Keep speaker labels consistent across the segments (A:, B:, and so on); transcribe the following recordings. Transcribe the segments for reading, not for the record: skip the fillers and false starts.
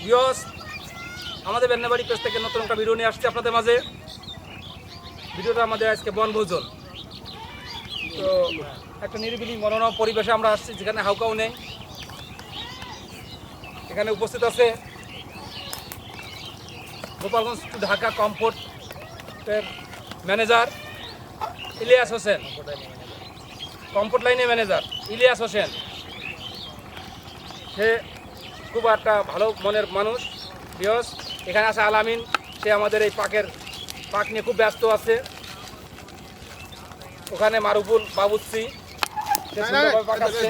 A: Viewers, আমাদের বেন্নাবাড়ি page থেকে নতুন একটা ভিডিও নিয়ে আসছে আপনাদের মাঝে। ভিডিওটা আমাদের আজকে বনভোজন। তো একটা নিরিবিলি মনোরম পরিবেশে আমরা আসছি, যেখানে হাউকাও নেই। এখানে উপস্থিত আছে গোপালগঞ্জ টু ঢাকা কমফোর্টের ম্যানেজার ইলিয়াস হোসেন, কমফোর্ট লাইনের ম্যানেজার ইলিয়াস হোসেন। সে খুব একটা ভালো মনের মানুষ। ভিউয়ার্স, এখানে আছে আলামিন, সে আমাদের এই পাক নিয়ে খুব ব্যস্ত আছে। ওখানে মারুফুল বাবুচ্ছি, সে সুন্দরভাবে পাকাচ্ছে।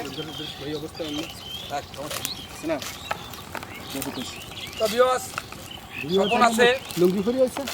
A: তো ভিউয়ার্স, স্বপন আছে,
B: লুঙ্গি ফরি আছে।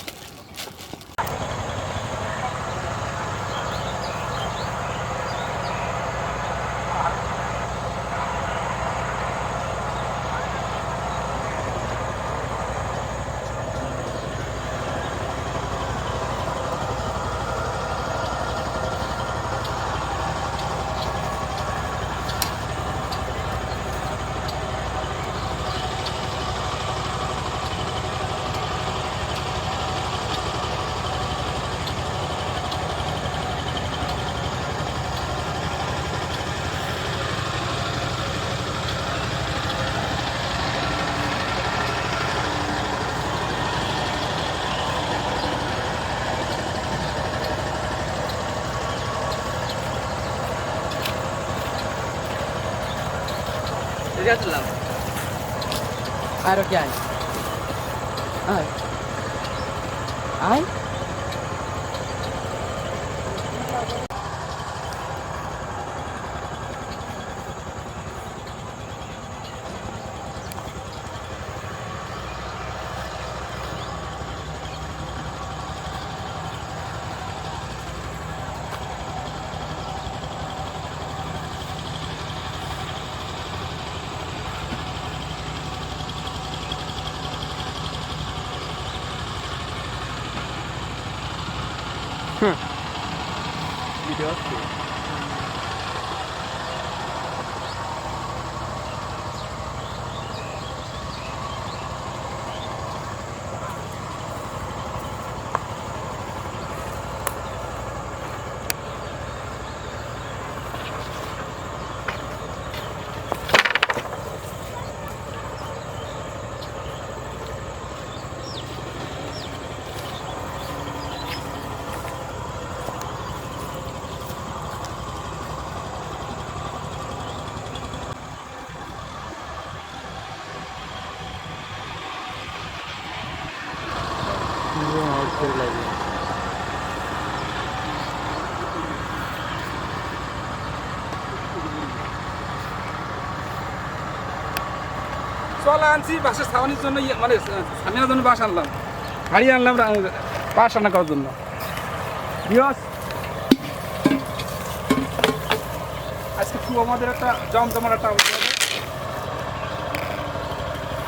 C: Aero que hay. Ay. Ay.
B: Video আছে।
A: চলা আনছি বাসের ছাউনির জন্য, মানে স্থানীয় জন্য বাস আনলাম, গাড়ি আনলাম বাস রান্না করার জন্য। ভিউয়ার্স, আজকে খুব আমাদের একটা জমজমাট একটা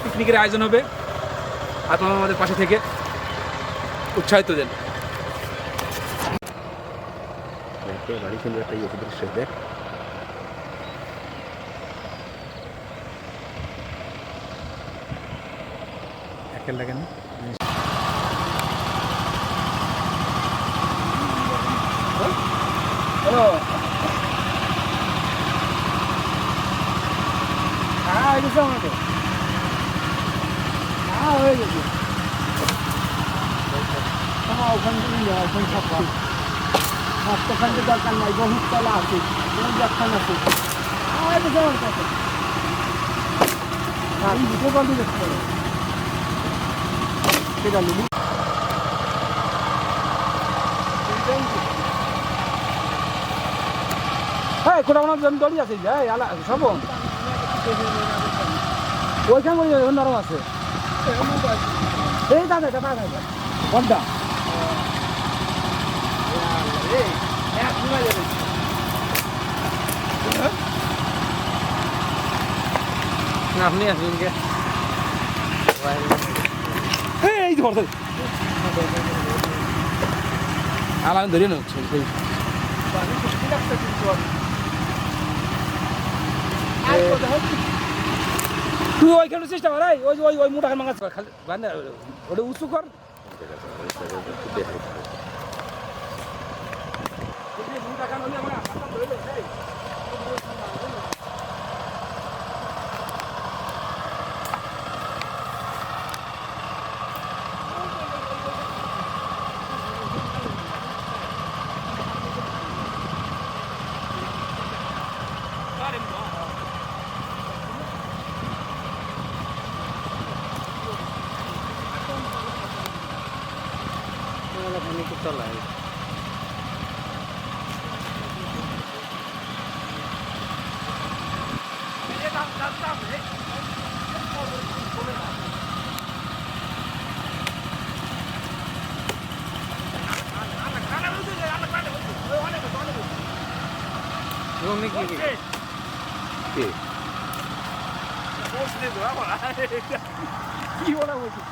A: পিকনিকের আয়োজন হবে। আপনারা আমাদের পাশে থেকে উৎসাহিত দেন।
B: বাড়ি সুন্দর একটা ইয়ে দৃশ্য দেখ। একের লাগে না
A: হয়ে গেছে আমাকে, হয়ে গেছে।
C: ওখান থেকে ওখানে সব ওখান থেকে দরকার নাই, বহুত তলা আছে, যখন আছে আমার কাছে ভিডিও কল দিয়ে দেখতে পারো। সেটা নিবি
A: হ্যাঁ, কোটা কোনো দড়ি আছে সব ওইখানে নরম আছে।
C: এই দাদা দাদা দাদা
A: কোনটা
C: আপনি আসুন কে
A: এই ধরতে আলাদা ধরে নিচ্ছে। তুই ওইখানে চেষ্টা কর ওই ওই ওই মোটা মাছ খালি মানে ওটা উঁচু কর মোটা কান হলে আমার হাতটা ধরে দে
B: কে
A: কি বলা বলছিস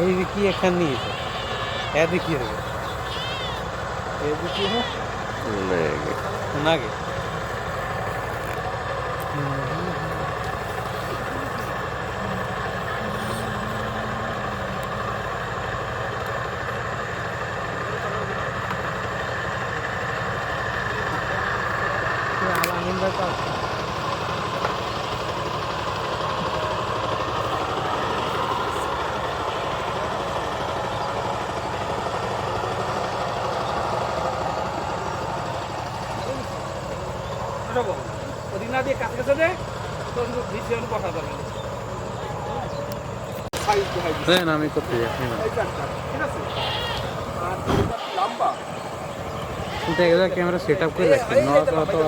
D: এই যে কি এখান নিয়েছে এদি কি হবে এদি কি হবে নাগে
A: ওদিক না দিয়ে কাছে কাছে দেয় তো ভিজে কথা বলবেন
D: দেন আমি করতে যাই আপনি না
A: ঠিক আছে আর লম্বা
D: কিন্তু এগুলো ক্যামেরা সেট আপ করে রাখছি নটা তো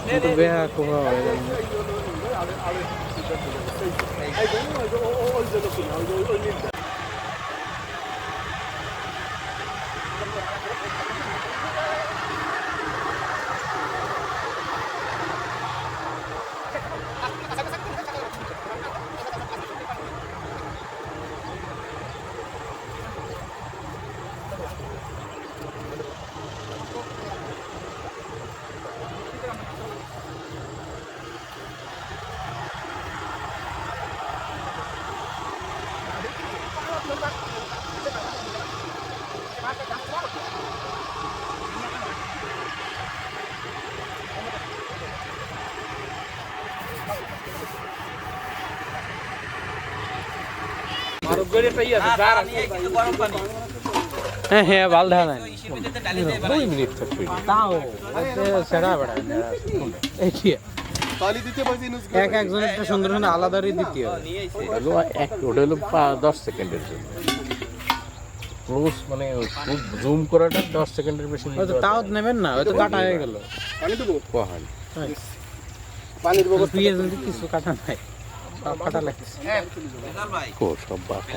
D: কিন্তু বেয়া কোয়া হয় হ্যাঁ হ্যাঁ বাল ধান 2 মিনিট তাও সেটা বড় এই কি
B: তালি দিতে পারছি
D: এক একজনের একটা সুন্দর সুন্দর আলাদারই দিতে হবে
B: ওটা হলো 10 সেকেন্ডের জন্য ক্লোজ মানে খুব জুম করাটা 10 সেকেন্ডের বেশি
D: হয়তো তাও নেবেন না হয়তো কাটা হয়ে গেল
B: পানি দেবো কোহান
C: পানির ব্যবস্থা
D: পিএস যদি কিছু কাটা নাই সব কাটা লাগছে
B: কো সব বাটা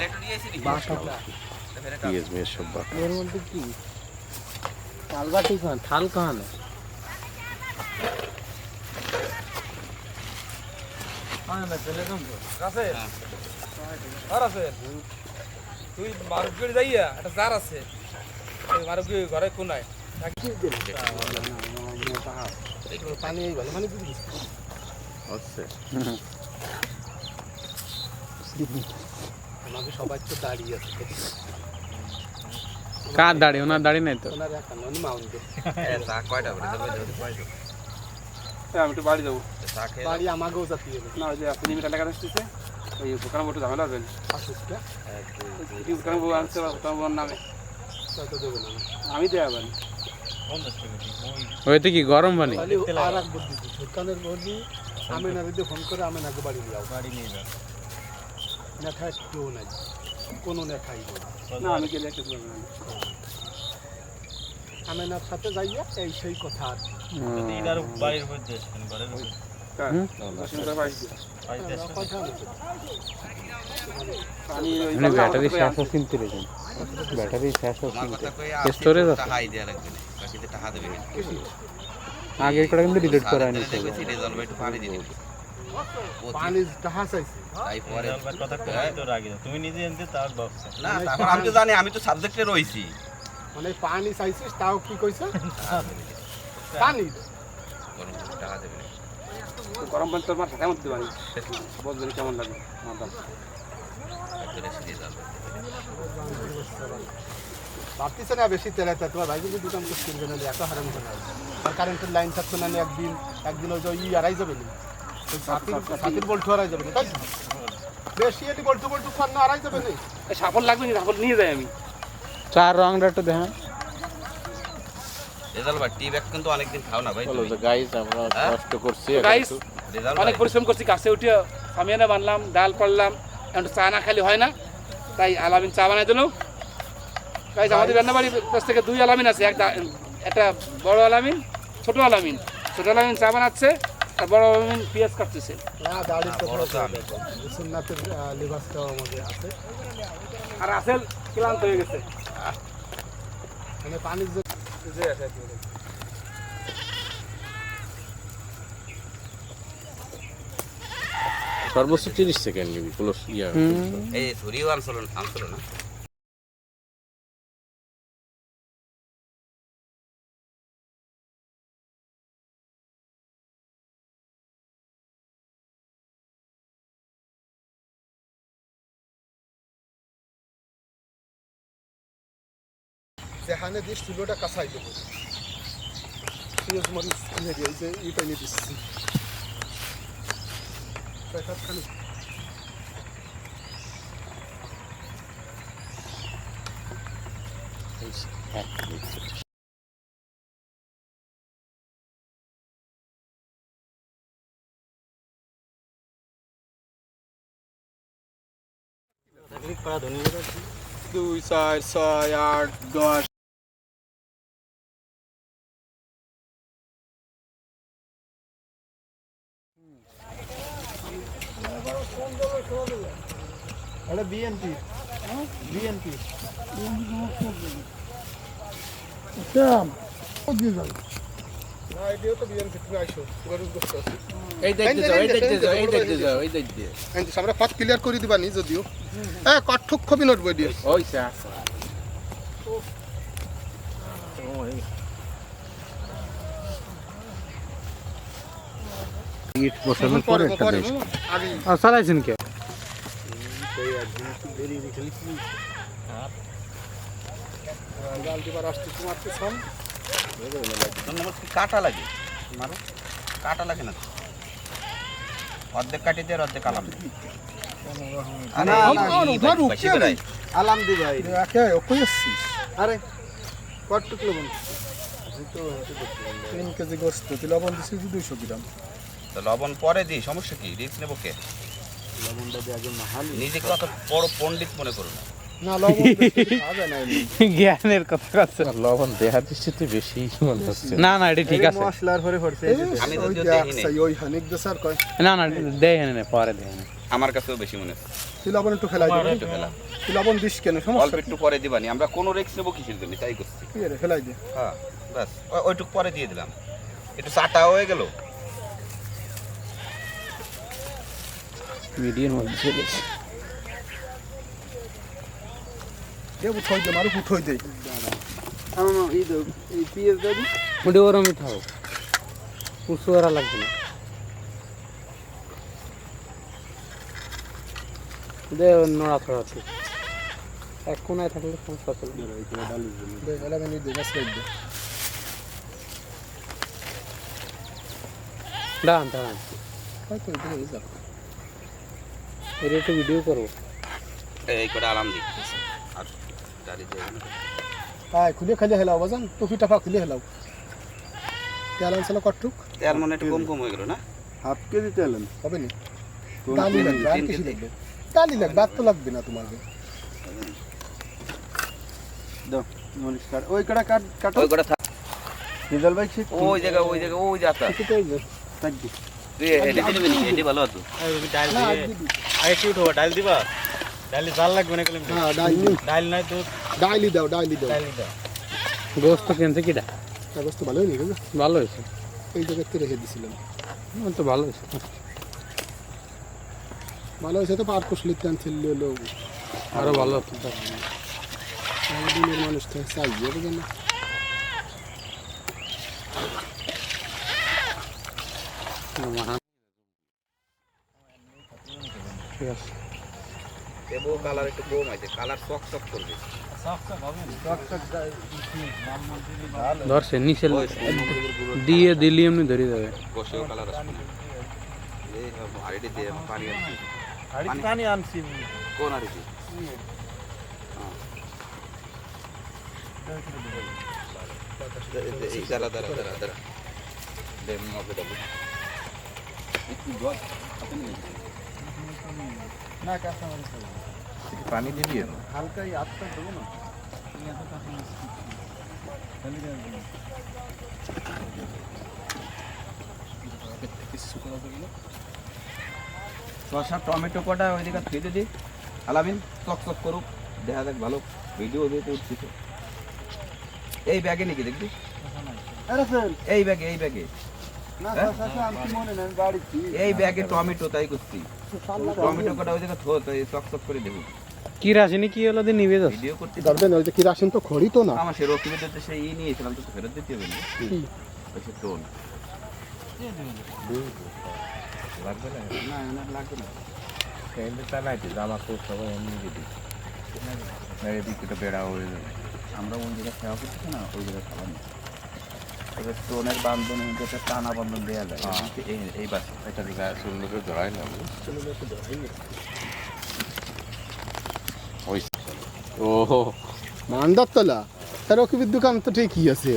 B: পিএস মে সব বাটা
D: এর মধ্যে কি তালবাটি কান থাল কান
A: তুই মারুগড়ি যাইয়া একটা জার আছে ওই মারুগড়ি ঘরে কোনায়
C: পানি এই ভালো মানে বুঝিস
B: আচ্ছা
C: আমাকে সবাই তো দাঁড়িয়ে আছে
D: কার দাড়ি ওনার দাড়ি নাই তো
C: ওনার এখন মাউন্টে
A: আমি একটু বাড়ি যাবো
C: বাড়ি আমাকেও যাতে হবে
A: না ওই যে আপনি মিটার টাকা আসতেছে ওই দোকানে বটে ঝামেলা হবেন
C: আসুসটা
A: দোকানে বউ আনছে দোকান বউর নামে
C: তো দেবে না
A: আমি দেওয়া যাবেন
D: ওইতে কি গরম পানি
C: তাহলে আর এক বুদ্ধি দোকানের বলি আমি না দিতে ফোন করে আমি নাকে বাড়ি যাও
D: বাড়ি নিয়ে যাও
C: না খাই কেউ নাই কোনো না খাই
A: না আমি গেলে একটা করবো না
C: আমি না সাথে যাইয়া এই সেই কথা আর
D: বাড়ির মধ্যে
C: কথা
A: আমি ওই
D: ব্যাটারি শেষ কিনতে রেখেছেন ব্যাটারি শেষ হচ্ছে
E: আমার কথা কই
D: স্টোরেজ আছে
E: টাকা দেয়া লাগবে না বাকিতে টাকা দেবে না
D: আগের কটা কিন্তু ডিলিট করা হয়নি
E: দেখেছি রেজাল্ট একটু পানি দিবি
C: পানি টাহা চাইছে
E: তাই পরে
F: কথা কই তো রাগি না তুমি নিজে এনতে তার বক্স
E: না তারপর আমি তো জানি আমি তো সাবজেক্টে রইছি
C: মানে পানি চাইছিস তাও কি কইছে পানি
E: গরম করে টাকা দেবে না
A: গরম পানি তোর মাথা কেমন দিতে পারি বলবেন কেমন লাগে মাথা
E: একটু রেসে রেজাল্ট
C: ভাবতেছে না বেশি তেল আছে তোমার ভাই কিন্তু দুটো মুখ কিনবে না এত হারাম করে আর কারেন্টের লাইন থাকতো না একদিন ওই যে আড়াই যাবে না সাতির বল্টু আড়াই যাবে না তাই বেশি এটি বল্টু খান না আড়াই যাবে না
A: এই সাফল লাগবে না সাফল নিয়ে যাই আমি
D: চার রংটা একটু দেখেন
E: রেজাল্ট ভাই টি ব্যাগ কিন্তু অনেকদিন খাও না ভাই
B: বলো
E: তুমি
B: যে গাইস আমরা কষ্ট করছি এখন
A: গাইস
B: একটু
E: রেজাল্ট
A: অনেক পরিশ্রম করছি গাছে উঠে সামিয়ানা বানলাম ডাল করলাম এখন চা না খালি হয় না তাই আলামিন চা বানাই দিল গাইস আমাদের রান্নাবাড়ির কাছ থেকে 2 আলামিন আছে একটা বড় আলামিন ছোট আলামিন চা বানাচ্ছে আর বড় আলামিন পেঁয়াজ কাটতেছে
C: না দাড়ির
E: বড় তো আমি।
C: সুন্নাতের লিবাসটাও আমাদের আছে
A: আর আসেল ক্লান্ত হয়ে গেছে
C: মানে পানির যে
B: সর্বোচ্চ 30 সেকেন্ড নিবি ক্লোজ ইয়া
E: এই ছুরিও আনছিল না
C: যেখানে দিস চুলোটা কাঁচাই দেবো পেঁয়াজ মরিচ কিনে দিয়ে এই যে ইটা নিয়ে দিচ্ছি খালি
F: করা ধন্যবাদ
C: 2 4 6 8 10 এটা বিএনপি বিএনপি না এটিও তো বিএনপি তুমি আইসো গরুর গোস্ত আছে
B: এই দেখতে যাও এই দেখতে যাও এই দেখতে যাও এই দেখতে
C: কিন্তু আমরা পাঁচ ক্লিয়ার করে দিবা নি যদিও কঠোক খবি নোট বই দিয়ে
B: ওই সা
D: ইট বসানোর পরে একটা দেশ
C: আগে
D: আর চালাইছেন কে
C: জাল দিবার আসতে তোমার তো সাম
E: ধন্যবাদ কি কাটা লাগে মারো কাটা লাগে না তো। অর্ধেক কাটি দিয়ে আর অর্ধেক আলাম দে আরে বেশি করে
C: আলাম দি ভাই কে কই আসছিস আরে কটটুক লবণ 3 কেজি গোস্ত তুই লবণ দিছিস 200 গ্রাম
E: তো লবণ পরে দিই সমস্যা কি রিস্ক নেবো কে
C: লবণটা দিয়ে আগে মাহাল
E: নিজেকে অত বড় পণ্ডিত মনে করো না
C: না লবণ হবে না
D: জ্ঞানের কথা আছে
B: লবণ দেহা দৃষ্টিতে বেশি মনে হচ্ছে
D: না না এটা ঠিক আছে
C: মশলার পরে পড়ছে
E: আমি যদিও দেখিনি।
C: ওই হানিক দসার কয়
D: না না দেখেন না পরে দেখেন
E: আমার কাছেও বেশি মনে হচ্ছে
C: তুই লবণ একটু ফেলাই দিবি
E: একটু ফেলা
C: তুই লবণ দিস কেন
E: অল্প
C: সমস্যা
E: একটু পরে দিবানি আমরা কোনো রিস্ক নেবো কিসের জন্য তাই করছি
C: কি রে ফেলাই দে
E: হ্যাঁ বাস ওইটুকু পরে দিয়ে দিলাম একটু চাটা হয়ে গেল
D: মিডিয়াম মধ্যে চলে
C: দে উঠই দে মারু উঠই দে এই পিএস দাদি
D: মুড়ি ওরম মিঠাও কুসু ওরা লাগবে না দে নড়া ছড়া আছে এক কোনায় থাকলে সমস্যা চলবে
C: দে এলা মানে দে গাছ লাগ দে
D: দাঁড়ান দাঁড়ান
C: কই কই দে যা
D: এর একটু ভিডিও করবো
E: এই করে আলাম দিই আর গাড়ি দিয়ে
C: আয় খুলে খালি হেলাও বাজান টুপি টাফা খুলে হেলাও তেল আনছিল কটটুক
E: তেল মনে একটু কম কম হয়ে গেল না
C: হাফ কেজি তেল হবে নি ডালি লাগবে আর কিছু লাগবে ডালি লাগবে আর তো লাগবে না তোমার দাও নমস্কার ওই কড়া কাট
E: ওই করে থাক
C: ডিজেল বাইক ঠিক
E: ওই জায়গা ওই যাতা
C: ঠিকই আছে কাট দি
E: তুই হেডে দিবি নি হেডে ভালো হতো
F: ডাল
C: না
F: দিয়ে আরে কি উঠবো ডাল দিবা ডাল জাল লাগবে না কলম
C: হ্যাঁ ডালি
F: ডাল নাই দুধ
C: ডাইলি দাও ডাইলি দাও
D: গোস্ত কিনছে কিটা
C: কাগজ তো ভালোই নেই না
D: ভালো হয়েছে
C: এই জায়গাতে রেখে দিছিলাম
D: তো ভালো হয়েছে
C: ভালো হয়েছে তো পার কুশলি টান ছিল লোক
D: আরো ভালো হতো
C: দিনের মানুষ তো চাই বুঝেন না
D: ঠিক আছে
E: দেবো কালার একটু কম আছে কালার চক চক করবে
D: ধরছে নিচে দিয়ে দিলি এমনি ধরে যাবে
E: বসেও কালার আসবে এই আইডি দিয়ে পানি আনছি
F: পানি আনছি
E: কোন আইডি দাঁড়া দাঁড়া দাঁড়া দাঁড়া দেব মগে দেবো পানি দিবি
C: হালকাই আটটা দেবো না
E: শসা টমেটো কটা ওইদিকে খেতে দিই আলামিন চক চক করুক দেখা যাক ভালো ভিডিও দিতে উঠছি তো এই ব্যাগে নাকি দেখবি এই ব্যাগে
C: না
E: হ্যাঁ?
C: আমি মনে নেই গাড়ি
E: এই ব্যাগে টমেটো তাই করছি টমেটো কটা ওইদিকে থো তাই চক চক করে দেখুন
D: কি রাসিনি কি হলো দিয়ে নিবে যাস
E: ভিডিও করতে
C: ধরবেন ওই যে কিরাসিন তো খড়ি তো না
E: আমার সে রকিবের দিতে সেই নিয়েছিলাম তো ফেরত দিতে হবে না ওই সে টোন লাগবে না না না লাগবে না
B: এমনি টানাইতে জামা খুব সবাই এমনি দিদি এদিকে তো বেড়া হয়ে যাবে
E: আমরা ওই জায়গায় সেবা করতেছি না ওই জায়গায় খাবার নেই তবে টোনের বান্ধন যেটা টানা বান্ধন দেওয়া যায় এই বাস
B: এটা দিকে সুন্দর ধরাই না ওই ও
C: মান্দার তলা তার রকিবের দোকান তো ঠিকই আছে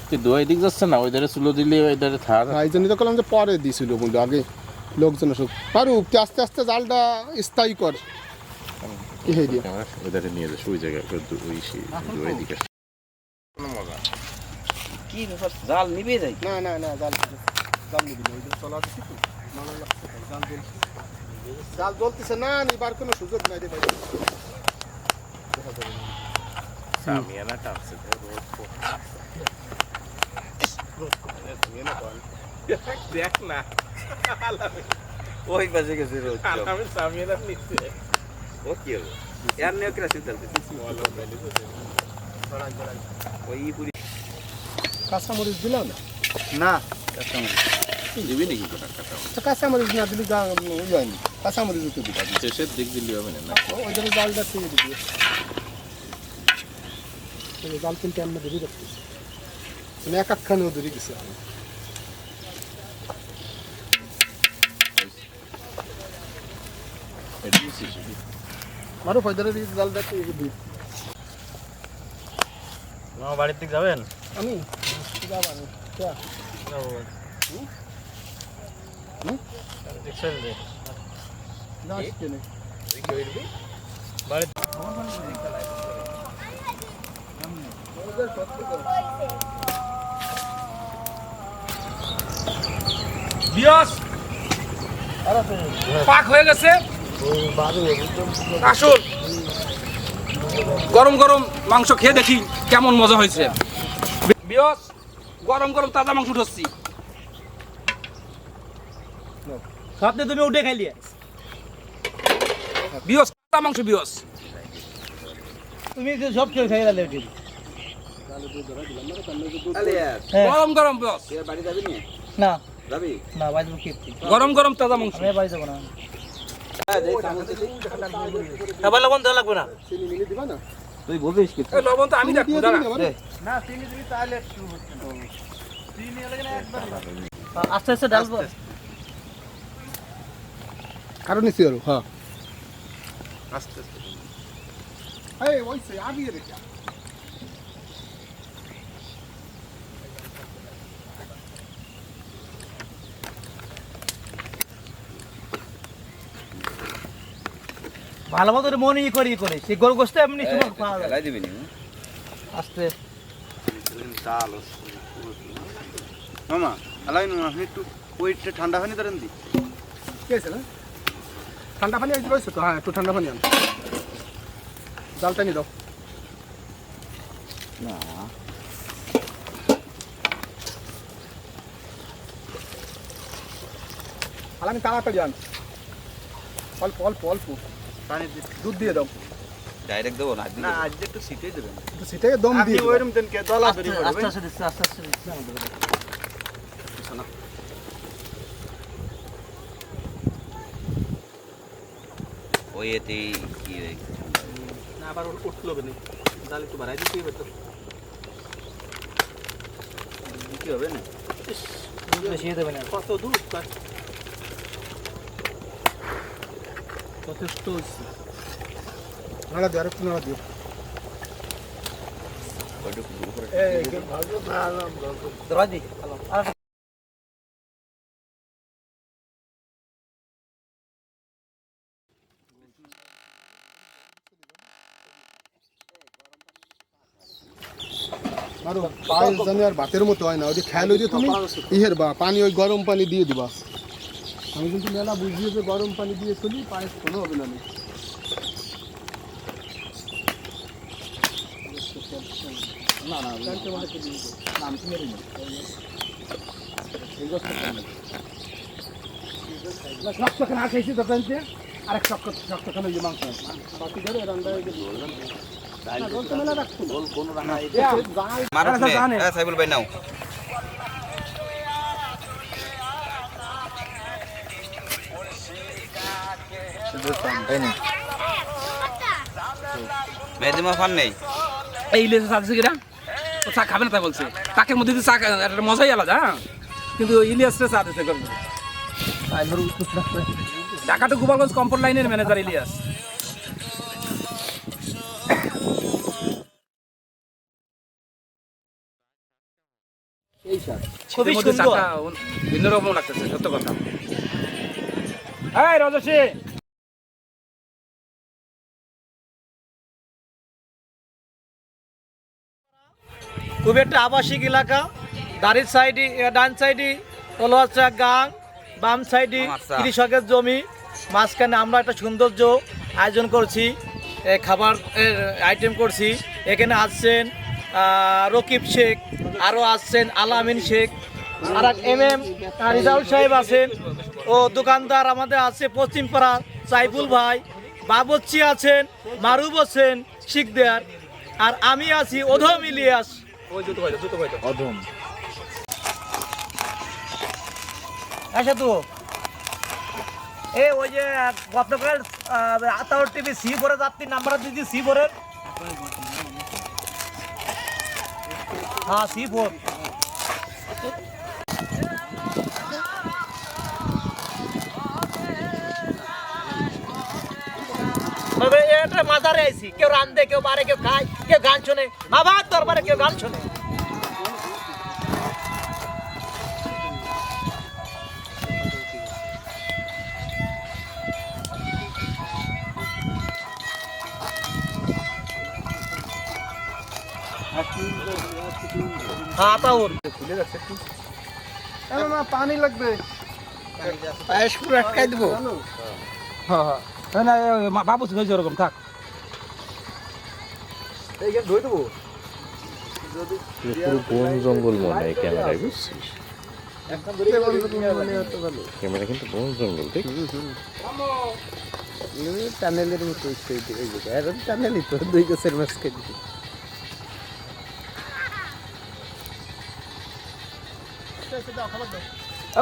B: তুই দোয়াই দিক যাচ্ছে না ওই ধারে চুলো দিলে ওই ধারে থার
C: এই জন্যই তো করলাম যে পরে দিছিল বন্ধু আগে লোকজন সব পারুক তুই আস্তে আস্তে জালটা স্থায়ী কর কি হয়ে দিয়ে
B: ওই ধারে নিয়ে যাস ওই জায়গায় ওই দোয়াই দিকে মজা
E: কি ব্যাপার জাল নিবে যায়
C: না না না জাল জাল নিবি না ওই যে তলা দিছি তো ভালো লাগছে জাল জ্বলছে জাল জ্বলতেছে না নিবার কোনো সুযোগ নাই রে ভাই
B: সামিয়ানা টানছে দেখ না
E: ওই পাশে গেছে রোজ
B: আমি সামিয়ানা নিচ্ছে
E: ও কি হবে এর নিয়ে কি রাশি চলতেছে ওই পুরি
C: কাঁচামরিচ দিলাম না
E: না
B: দিবি নাকি কোটা কাটা
C: তো কাঁচামরিচ না দিলি ওই হয়নি কাঁচামরিচ তো দিবা
B: শেষের দিক দিলি হবে না
C: ওই জন্য জালটা থেকে দিবি জাল কিন্তু আমরা ধরে রাখতেছি মানে এক একখানেও ধরে গেছে আরো ফয়দারে জালটা থেকে দিই
F: আমার বাড়ির দিকে যাবেন
C: আমি যাবা না
F: দেখছেন যে
C: না আসতে নেই
F: বাড়ির
A: বিয়াস পাক হয়ে গেছে আসুন গরম গরম মাংস খেয়ে দেখি কেমন মজা হয়েছে বিয়াস গরম গরম তাজা মাংস উঠাচ্ছি
F: স্বপ্নে তুমি উঠে খাইলিয়ে
A: বিয়াস তাজা মাংস বিয়াস
F: তুমি তো সব খেয়ে খাই গেলে
A: গরম গরম বিয়াস
E: বাড়ি যাবি নি
F: না
E: যাবি
F: না বাড়ি যাবো খেতে
A: গরম গরম তাজা মাংস
F: আমি বাড়ি যাবো না
E: যাই চামচ দিলি
F: খাবার লবণ দেওয়া লাগবে না
C: চিনি মিলি দিবা না
E: তুই বুঝিস কি
A: এই লবণ তো আমি দেখবো দাঁড়া
F: না চিনি দিবি তাহলে একটু চিনি লাগে না একবার আস্তে আস্তে ডালবো
C: কারণ নিছি আর হ্যাঁ
B: আস্তে আস্তে
C: এই ওইছে আগে রেখে
F: ভালো মতো মনে করে সে গরু গোস্ত এমনি সময় খাওয়া যায়
E: খেলাই দিবি নি
F: আস্তে
E: চাল মামা আলাই নো আপনি একটু ওইটা ঠান্ডা হয়নি ধরেন দি
C: কি আছে না ঠান্ডা পানি আছে রয়েছে তো, হ্যাঁ একটু ঠান্ডা পানি আন, জালটা নিয়ে দাও। আর আমি তাড়াতাড়ি আন, অল্প অল্প অল্প
F: পানি
C: দুধ দিয়ে দাও,
E: ডাইরেক্ট দেবো না
F: না আজ একটু সিটেই দেবেন
C: একটু সেটাই দম
F: আপনি
C: দিয়ে
F: ওইরকম দেন কে দলা দরি করে
D: আস্তে আস্তে দিচ্ছে, আস্তে আস্তে দিচ্ছে।
E: ওই এতেই কি
F: না আবার উঠলো কেন জাল একটু বাড়াই দিতে হবে তো কি হবে না
D: বেশি দেবে না।
F: কত দুধ যথেষ্ট হচ্ছে
C: নাড়া দিও, আর একটু নাড়া দিও।
D: ধরা দি আর
C: আরো পায়েস জানি আর ভাতের মতো হয় না, ওই যে খেয়াল হয়ে তুমি ইহের বা পানি ওই গরম পানি দিয়ে দিবা। আমি কিন্তু মেলা বুঝিয়ে যে গরম পানি দিয়ে চলি, পায়েস কোনো হবে না। আরেক শক্তখানে যে মাংস বাকি ধরে রান্না হয়ে গেছে।
E: মানুষ নেই হ্যাঁ সাইবুল ভাই নাও মেদিমা ফান নেই
A: এই ইলিয়াস চা দিচ্ছে কিনা, ও চা খাবে না তাই বলছে, তাকে মধ্যে দিয়ে চা একটা মজাই আলাদা, হ্যাঁ কিন্তু ইলিয়াসরে চা দিতে করবে। ঢাকা টু গোপালগঞ্জ কম্পোর্ট লাইনের ম্যানেজার ইলিয়াস।
D: খুবই
A: শীতের মধ্যে
D: সুন্দর।
A: চাটা ভিন্ন রকম লাগতেছে, সত্য কথা। এই রজসী,
G: খুব একটা আবাসিক এলাকা, দাঁড়ির সাইডে ডান সাইডে তলোয়ারচা গাং, বাম সাইডে
E: আমারচা।
G: কৃষকের জমি, মাঝখানে আমরা একটা সৌন্দর্য আয়োজন করছি, খাবার আইটেম করছি। এখানে আসছেন রকিব শেখ, আরও আসছেন আলামিন শেখ, আর MM রিজাউল সাহেব আছেন, ও দোকানদার আমাদের আছে পশ্চিমপাড়া সাইফুল ভাই, বাবচ্চি আছেন, মারুব হোসেন শিকদার, আর আমি আছি অধম ইলিয়াস।
D: অধম
G: আচ্ছা তো ওই যে গতকাল আতাউর টিভি C4 যাত্রী নাম্বার দিদি C4 হ্যাঁ C4 এটা মাজারে আইছি, কেউ রান্ধে, কেউ বারে, কেউ খায়, কেউ গান শোনে, বাবার দরবারে কেউ গান শোনে। হ্যাঁ আতাউর
C: না পানি লাগবে,
B: পায়েস পুরো আটকাই দেবো।
A: হ্যাঁ হ্যাঁ না বাবু হয়েছে ওরকম থাক।
B: পুরো বন জঙ্গল মনে হয় ক্যামেরায়, বুঝছিস? ক্যামেরা কিন্তু বন জঙ্গল, ঠিক?
D: টানেলের মতো টানেলই তো, দুই গাছের মাঝখানে।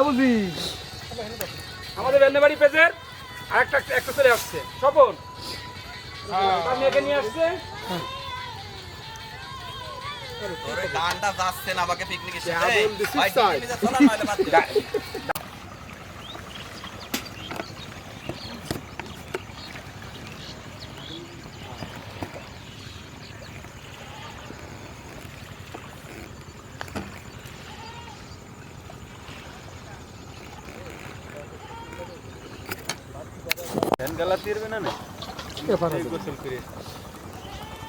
A: বুঝি আমাদের বেন্নাবাড়ি পেজের আরেকটা একটা ছেলে আসছে, স্বপন, তার মেয়েকে নিয়ে আসছে।
E: গানটা যাচ্ছে না আমাকে পিকনিকে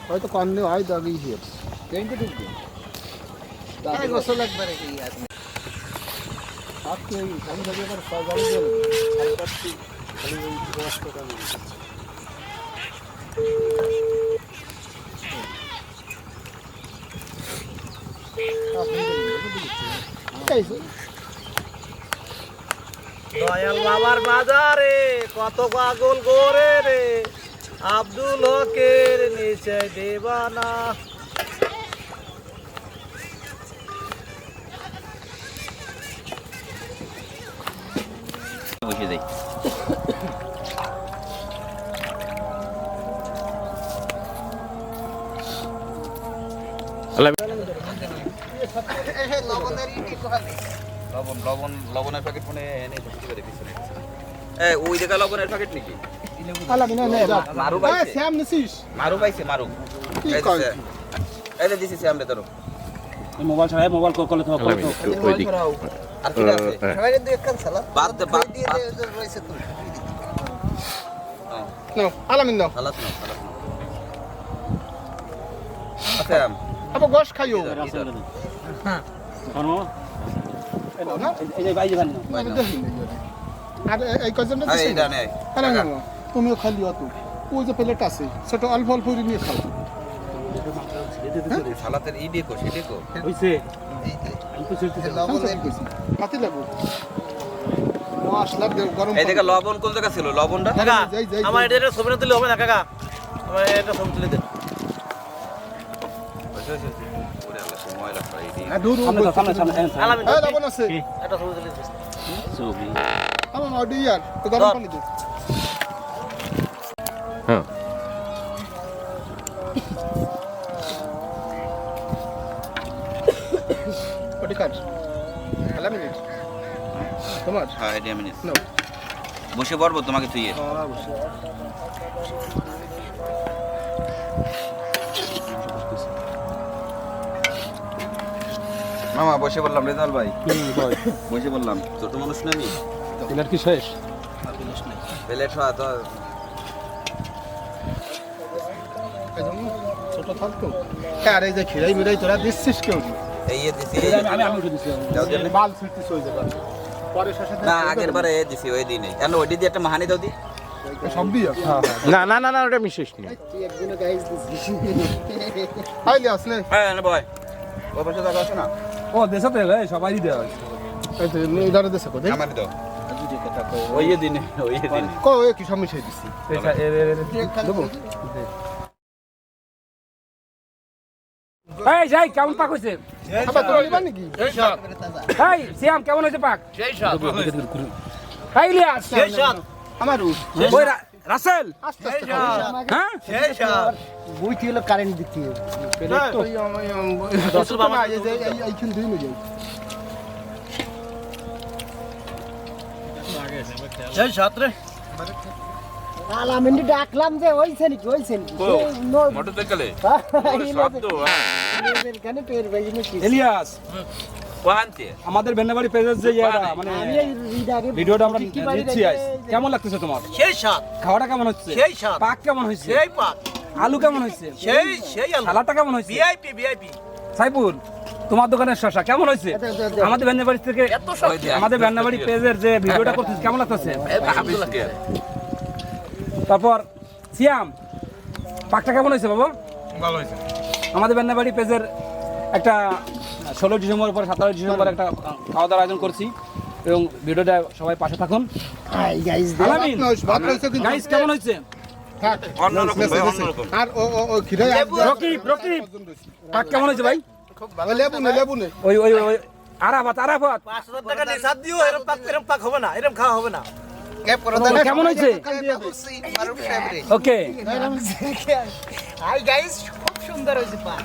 C: হয়তো কন্যা হয় দাগি হিয়ার
D: গোসল একবারে কি আছে।
C: আপনি এই আমি ভাবি আবার সবাই
G: দয়াল বাবার বাজারে কত পাগল করে রে, আব্দুল হকের নিচে দেবানা।
E: বসে যাই। লবণের প্যাকেট মনে এনে ভর্তি করে পিছনে। ওই জায়গা লবণের প্যাকেট নাকি? মারু পাইছে।
C: শ্যাম নিছিস
E: মারু পাইছে মারু।
C: কি কয়
E: এই যে দিছি সামনে ধরো।
A: মোবাইল ছাড়াই মোবাইল কলে তো
B: আলামিন একটু ওইদিক
E: আর কি আছে?
F: সবাই কিন্তু একখান সালাদ
E: বাদ দে বাদ
F: দিয়ে
E: বাদ।
F: রয়েছে তো
C: নাও আলামিন নাও
E: সালাদ নাও সালাদ নাও। আচ্ছা
C: আবার গোশ খাইও না
A: এই যে বাইরে ভান
C: আর এই কজনটা
E: আরে
C: দিছেন
E: এটা নে।
C: আরে না তুমিও খালি অত ওই যে প্লেট আছে ছোট অল্প অল্প করে নিয়ে খাও
E: সালাতের ই দেখো সে দেখো।
A: হইছে
C: লবণের কইছি হাতে লাগো মশলা দেও গরম
E: এই দেখো লবণ কোন জায়গা ছিল লবণটা?
G: কাকা
C: যাই, যাই,
G: আমার
C: যাই।
G: এটা ছবি না তুলে হবে না কাকা, আমার এটা ছবি তুলে দেন।
E: ওরে আল্লাহ সে ময়লা করে এই
C: হ্যাঁ দূর
G: আলামিন
C: হ্যাঁ লবণ আছে
G: এটা ছবি তুলে দেন।
C: আমার অডি ইয়ার তো গরম পানি দে
B: হ্যাঁ
C: অডি কাট আলামিন তোমার
E: হ্যাঁ এটা আমি নিচ্ছি।
C: নাও
E: বসে পড়বো তোমাকে তুইয়ে। মামা বসে বললাম রেজাল ভাই বসে বললাম ছোট মানুষ না আমি
A: এটার কি শেষ
E: প্লেট হওয়া তো
C: ছোট থাকতো আর এই যে খিরাই মিরাই তোরা দিচ্ছিস কেউ
E: এই দিছি
A: আমি উঠে দিছি
E: দাও দিয়ে নে।
C: বাল ছিটছিস ওই জায়গা পরে শেষে
E: না আগের বারে এ দিছি ওই দিনে কেন ওই দিয়ে একটা মাহানি দাও দি।
C: সব দিয়া
B: না না না না ওটা বিশেষ নেই
C: আইলে আসলে
E: হ্যাঁ না ভাই ও বসে থাকা আছে না
A: ও দেশে তো সবাই দেওয়া
C: এই তো ইদারে দেশে কো দেখ
E: আমারই দাও ওই দিনে ওই দিনে
C: কো এ কি সমস্যা দিছি
A: দেবো এই যাই কেমন পাক হইছে
C: আবার তোরা নিবা নাকি
A: এই সিয়াম কেমন হইছে পাক এই ইলিয়াস
C: আমার
A: ওই রাসেল
C: আস্তে আস্তে
A: হ্যাঁ
F: বুইটি হলো কারেন্ট দিতে
C: এইখান দুই মিলে
G: এই সাতরে
F: আলামিন ডাকলাম যে হইছে নাকি
E: মোটরসাইকেলে
F: এখানে টের বাইরে নাকি
A: ইলিয়াস
E: কোহানতে
A: আমাদের বেন্নাবাড়ি পেজের যে ইয়াটা মানে
F: আমি এই আগে
A: ভিডিওটা আমরা দিচ্ছি আজ কেমন লাগতেছে তোমার
G: সেই সাত
A: খাওয়াটা কেমন হচ্ছে
G: সেই স্বাদ।
A: পাক কেমন হয়েছে
G: সেই পাক
A: আলু কেমন হয়েছে
G: সেই আলু
A: সালাদটা কেমন হয়েছে
G: ভিআইপি
A: সাইফুল তোমার দোকানের শসা কেমন হয়েছে আমাদের বেন্নাবাড়ি থেকে আমাদের বেন্নাবাড়ি পেজের যে ভিডিওটা করতেছে কেমন লাগতেছে তারপর সিয়াম পাকটা কেমন হয়েছে বাবা
E: ভালো হয়েছে
A: আমাদের বেন্নাবাড়ি পেজের একটা 16 ডিসেম্বর পর 17 ডিসেম্বর একটা খাওয়া দাওয়ার আয়োজন করছি এবং ভিডিওটা সবাই পাশে থাকুন
F: হাই গাইস
A: আলামিন
C: ভাত রয়েছে কিন্তু
A: গাইস কেমন হয়েছে
C: থাক
E: অন্যরকম ভাই অন্যরকম
C: আর ও খিরাই
A: রকিব পাক কেমন হয়েছে ভাই
C: লেবু নে
A: ওই ওই ওই আরাফাত
G: 5,000 টাকা নিসাব দিও, এরকম পাক হবে না, এরকম খাওয়া হবে না।
A: কেমন হয়েছে ওকে
F: হাই গাইস খুব সুন্দর হইছে পাক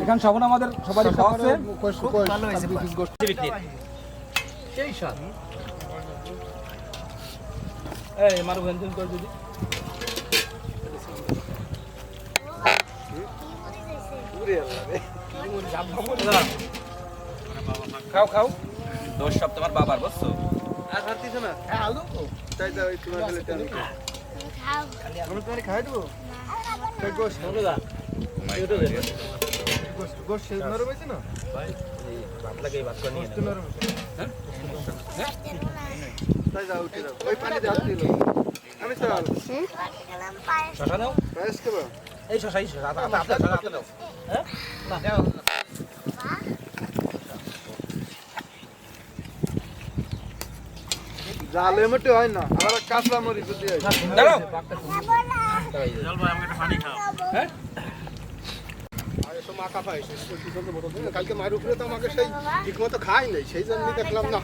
A: এখানে সবাই আমাদের সবারই খাওয়া আছে
F: ভালো হইছে পাক
A: সেই স্বাদ এই মারু ভেন্ডন করে দিদি খাও খাও
E: দোষ সব তোমার বাবার বুঝছো
A: আর খাচ্ছিস না
C: আলু তো তাই দাও একটু গেলে তেল আমি তোমারে খাই দেবো
A: বলো দা
F: গোশ শেষ নরম হয়েছে না তাই যাও উঠে যাও ওই পানি দাও দিল আমি চল
A: শশা নাও
F: পায়েস খাবো
A: এই শশা আপনার দাও
F: জালে মোটে হয় না আবার কাঁচা মরিচ দিয়ে
A: দাঁড়াও
C: আর এসব মাকা পাই কালকে মায়ের উপরে তো আমাকে সেই ঠিক মতো খাই নাই সেই জন্য দেখলাম না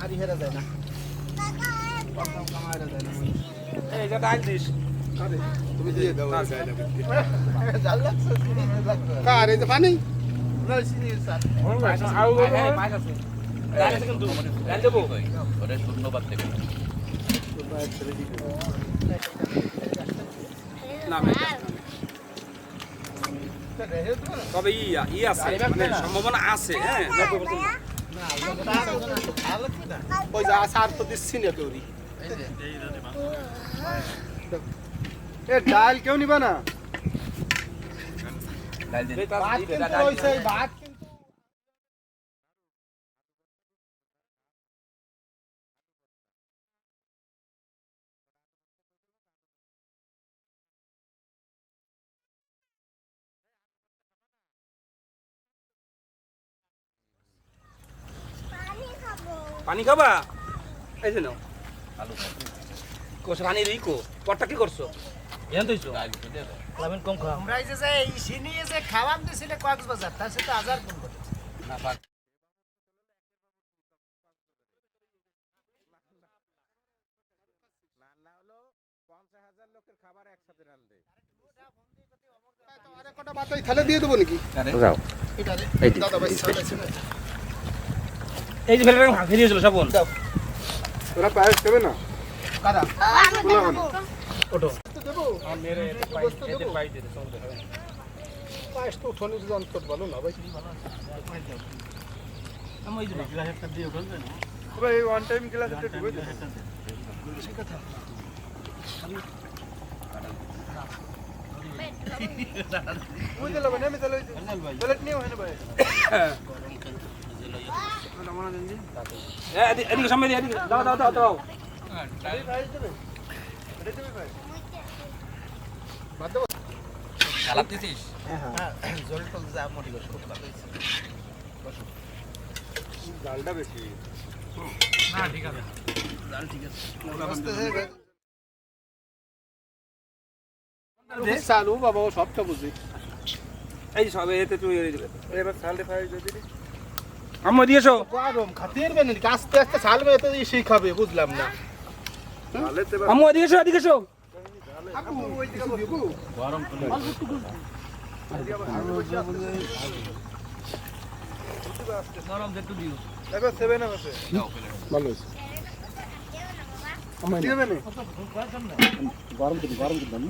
C: আর হেরা যায় না
A: এই যে ডাল দিস
C: আরে, তুমি দিয়ে দাও কার এই যে পানি
A: হ্যাঁ পাঁচ আছে ডাল আছে কিন্তু ডাল দেবো
E: ওটা শূন্যবাদ থেকে
A: না তবে ই আছে মানে সম্ভাবনা আছে হ্যাঁ 90%
C: ওই যা সার তো দিচ্ছি না কেউরি
F: এ ডাল কেউ নিবা না
C: ভাত কিন্তু হইছে ভাত কিন্তু
A: পানি খাবা এই যে নাও কোসা পানি রিকো পটটা কি করছো এখান তো লামেন কম খাও
G: আমরা এই যে এই সিনি যে খাওয়ান দিছিলে কক্সবাজার তার সাথে হাজার গুণ করে
C: আরে কটা ভাত ওই থালে দিয়ে দেবো নাকি
B: যাও এই যে,
C: দাদা ভাই
A: এই যে ফেলে ফেরিয়ে ছিল সাবন
F: ওরা পায়েস খাবে না
C: কারা
A: ওটো
C: দেবো
A: মেরে এতে পাই দিতে সমস্যা হবে না
C: পায়েস তো উঠোনির যন্ত্র ভালো না ভাই
A: আমি এই যে
F: ভাই ওয়ান টাইম গ্লাস একটু ঢুকে দে ওই দিলা মানে আমি তাহলে প্লেট নিও হয় না ভাই
A: এদিকে সামনে দিয়ে এদিকে দাও দাও দাও দাও
E: চালাপ দিছিস
F: ডালটা বেশি
A: না ঠিক আছে
C: চালু বাবা ও সবটা বুঝি
A: এই সব এতে তুই দিবে
F: এবার সালটে খাই যদি
A: আম্মু দিয়েছো
C: গরম খাতির বেন আস্তে আস্তে চালবে এত সেই খাবে বুঝলাম না
F: তাহলে
A: আম্মু এদিকে এসো এদিকে এসো
F: এবার সেভেন আছে
C: ভালো হয়েছে
F: দিবে না
C: গরম কিন্তু আমি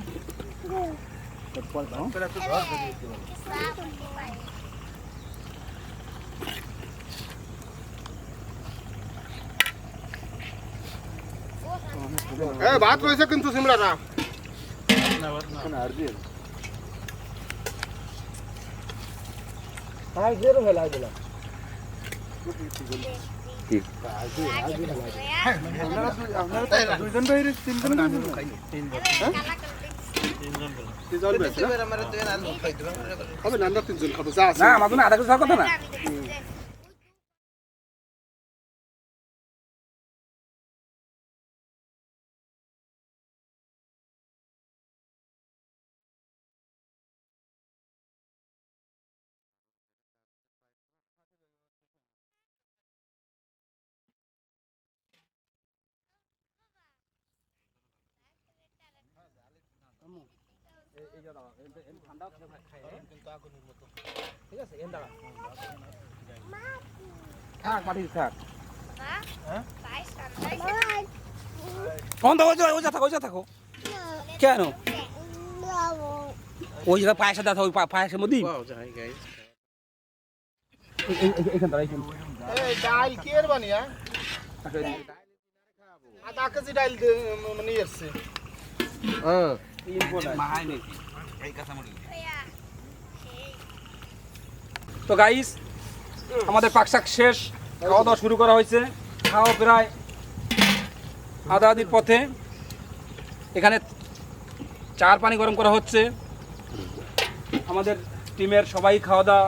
C: ভাত রয়েছে কিন্তু সিমরাটা
F: আর দিয়ে
A: হাই জেরো ফেলা দিলাম
F: আপনারা দুইজন বাইরে তিনজন
C: হবে না আমরা তিনজন খাবো যা আছে
A: না আমার জন্য আধা কেজি কথা না ঠান্ডা ঠিক আছে এন দাঁড়া থাক মাটি থাক ওই যা থাকো কেন ওই জায়গায় পায়েসে দাও ওই পায়েসের মধ্যে এইখান দাঁড়া
C: এই ডাল কি এর বানিয়া আধা কেজি ডাল নিয়ে এসছে
E: মাহাই নেই এই কাঁচামরিচ
A: তো গাইস আমাদের পাকশাক শেষ, খাওয়া দাওয়া শুরু করা হয়েছে, খাওয়া প্রায় আধা আধির পথে। এখানে চার পানি গরম করা হচ্ছে। আমাদের টিমের সবাই খাওয়া দাওয়া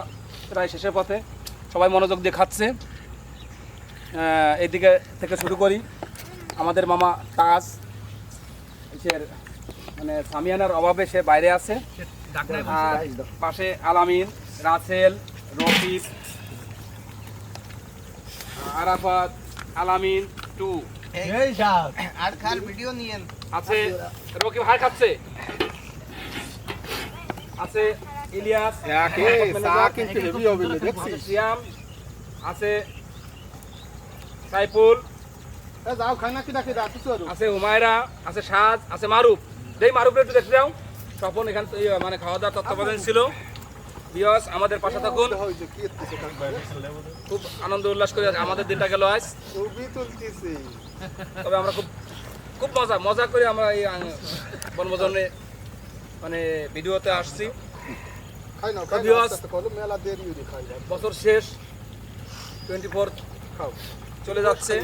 A: প্রায় শেষের পথে, সবাই মনোযোগ দিয়ে খাচ্ছে। এদিকে থেকে শুরু করি। আমাদের মামা তাজ, সে মানে সামিয়ানার অভাবে সে বাইরে আছে, আর পাশে আলামিন, রাসেল, রফিক, আরাফাত, আলামিন টু
E: আর খার ভিডিও নিয়েন।
A: আছে, রকিব হার খাচ্ছে, আছে ইলিয়াস,
C: চা কিন্তু হেভি হবে না, দেখছিস?
A: আছে সিয়াম, আছে সাইফুল,
C: যাও খাই না কি ডাকি রাখিস আর
A: আছে হুমায়রা, আছে সাজ, আছে মারুফ। যেই মারুফ একটু দেখতে যাও। স্বপন এখান থেকে মানে খাওয়া দাওয়ার তত্ত্বাবধান ছিল। বিয়স আমাদের পাশে থাকুন,
C: হইছে কি হচ্ছে কাজ
A: খুব আনন্দ উল্লাস করে আমাদের দিনটা গেল আজ।
C: ছবি তুলতেছি।
A: তবে আমরা খুব খুব মজা করে আমরা এই বনভোজনে মানে ভিডিওতে আসছি।
C: খাই না
A: বিয়স
C: কত মেলা দেরি হইছে খাই না।
A: বছর শেষ 24
C: খাও
A: চলে যাচ্ছে,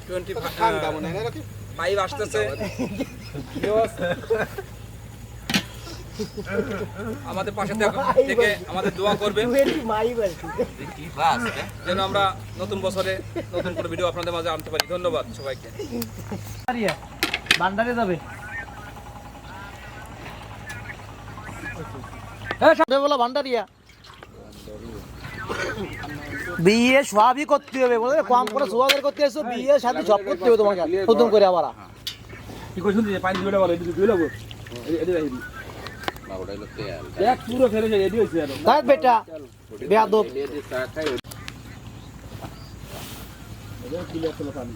A: 25
C: ঠান্ডা মনে হয় নাকি?
A: আসতেছে। বিয়স আমাদের পাশে থেকে আমাদের দোয়া করবে যেন আমরা নতুন বছরে নতুন করে ভিডিও আপনাদের মাঝে আনতে পারি। ধন্যবাদ সবাইকে।
G: ভান্ডারে যাবে বলো ভান্ডারিয়া বিয়ে সবই করতে হবে, বলে কম করে সোয়াদের করতে এসো, বিয়ে সাথে সব করতে হবে তোমাকে নতুন করে আবার।
A: কি কই শুনতে পানি দিলে বলো, এদিকে দিলে বলো, এদিকে এদিকে দেখ পুরো ফেলে যায়, এদিকে হইছে আর
G: তাই বেটা বেয়াদব।
A: এদিকে ক্লিয়ার করলো পানি।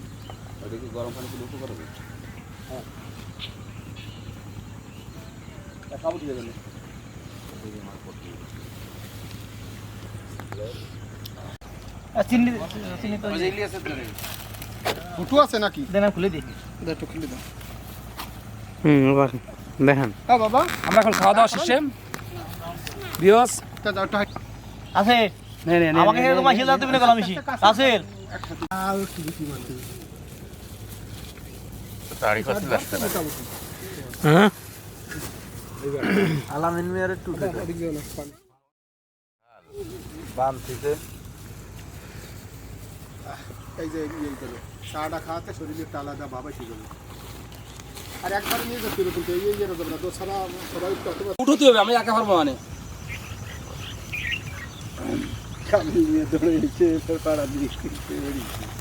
E: গরম পানি দিলে উপকার হবে।
A: খাবো কি জানেন?
G: চিনি চিনি তো
C: ফুটু আছে নাকি?
G: দেন খুলে দিই।
C: একটু খুলে দাও।
D: দেখেন
C: হ্যাঁ বাবা,
A: আমরা এখন খাওয়া দাওয়া শেষে বিয়স
C: তা যাও একটু
G: আছে
A: নে নে
G: আমাকে এরকম তোমার হিলা দিবি না কলামিশি রাসেল
B: তারিখ আছে লাগছে না।
D: হ্যাঁ
G: আলামিন মিয়ার একটু
E: বাম থেকে
C: এই যে ইয়ে গেল চাটা খাওয়াতে শরীরের আলাদা বাবা ঠিক গেল। আর একবার নিয়ে যাচ্ছে কিন্তু এই ইয়ে যাবে না, দোসারা সবাই তো
A: উঠতে হবে, আমি একা পারবো মানে।
C: কামি নিয়ে দৌড়ে এসে পাড়া দিয়ে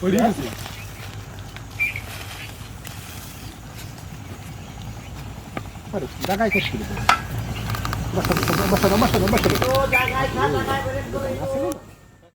A: ওই দিকে
C: আরে জায়গায় করছিল বসা বসা বসা বসা বসা